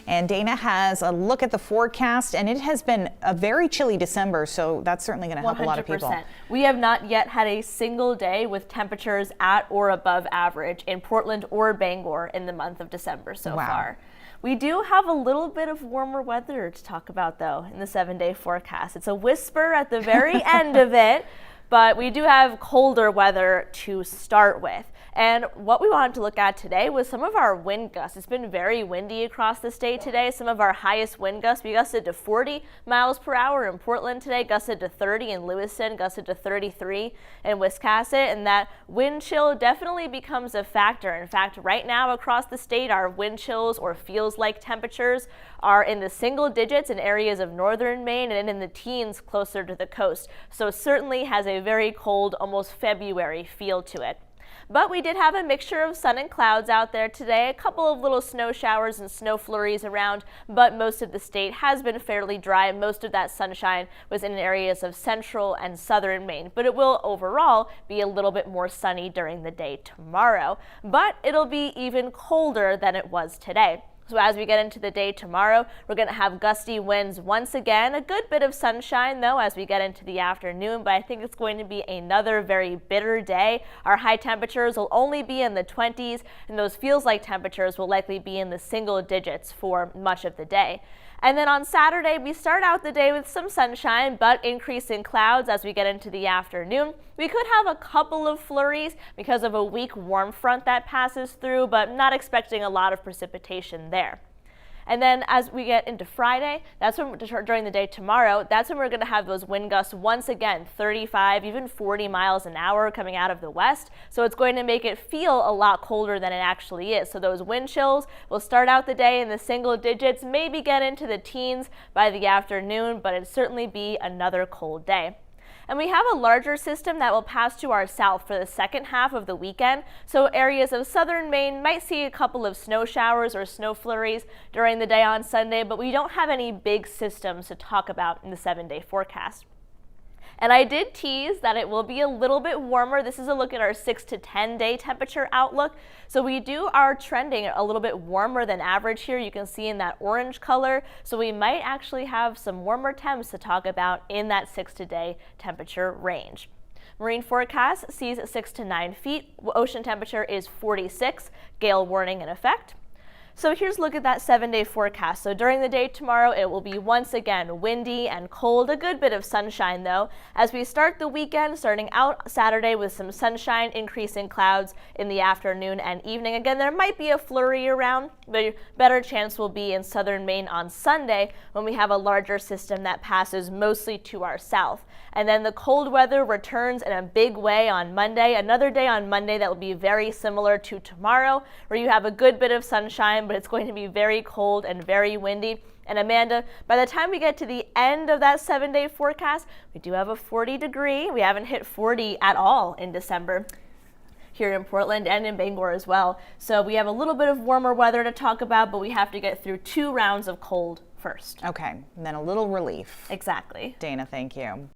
And Dana has a look at the forecast, and it has been a very chilly December, so that's certainly going to help 100%. A lot of people. We have not yet had a single day with temperatures at or above average in Portland or Bangor in the month of December so far. We do have a little bit of warmer weather to talk about, though, in the 7-day forecast. It's a whisper at the very end of it, but we do have colder weather to start with. And what we wanted to look at today was some of our wind gusts. It's been very windy across the state today. Some of our highest wind gusts, we gusted to 40 miles per hour in Portland today, gusted to 30 in Lewiston, gusted to 33 in Wiscasset, and that wind chill definitely becomes a factor. In fact, right now across the state, our wind chills or feels like temperatures are in the single digits in areas of northern Maine and in the teens closer to the coast. So it certainly has a very cold, almost February feel to it. But we did have a mixture of sun and clouds out there today, a couple of little snow showers and snow flurries around, but most of the state has been fairly dry. Most of that sunshine was in areas of central and southern Maine, but it will overall be a little bit more sunny during the day tomorrow. But it'll be even colder than it was today. So as we get into the day tomorrow, we're going to have gusty winds once again. A good bit of sunshine, though, as we get into the afternoon, but I think it's going to be another very bitter day. Our high temperatures will only be in the 20s, and those feels like temperatures will likely be in the single digits for much of the day. And then on Saturday, we start out the day with some sunshine, but increase in clouds as we get into the afternoon. We could have a couple of flurries because of a weak warm front that passes through, but not expecting a lot of precipitation there. And then as we get into Friday, that's when during the day tomorrow, that's when we're going to have those wind gusts once again, 35, even 40 miles an hour coming out of the west. So it's going to make it feel a lot colder than it actually is. So those wind chills will start out the day in the single digits, maybe get into the teens by the afternoon, but it'll certainly be another cold day. And we have a larger system that will pass to our south for the second half of the weekend. So areas of southern Maine might see a couple of snow showers or snow flurries during the day on Sunday, but we don't have any big systems to talk about in the 7-day forecast. And I did tease that it will be a little bit warmer. This is a look at our 6 to 10 day temperature outlook. So we are trending a little bit warmer than average here. You can see in that orange color. So we might actually have some warmer temps to talk about in that 6 to day temperature range. Marine forecast sees 6 to 9 feet. Ocean temperature is 46. Gale warning in effect. So here's a look at that 7-day forecast. So during the day tomorrow, it will be once again windy and cold, a good bit of sunshine though. As we start the weekend, starting out Saturday with some sunshine, increasing clouds in the afternoon and evening. Again, there might be a flurry around, but a better chance will be in southern Maine on Sunday when we have a larger system that passes mostly to our south. And then the cold weather returns in a big way on Monday. Another day on Monday that will be very similar to tomorrow, where you have a good bit of sunshine, but it's going to be very cold and very windy. And Amanda, by the time we get to the end of that 7-day forecast, we do have a 40 degree. We haven't hit 40 at all in December here in Portland and in Bangor as well. So we have a little bit of warmer weather to talk about, but we have to get through 2 rounds of cold first. Okay, and then a little relief. Exactly. Dana, thank you.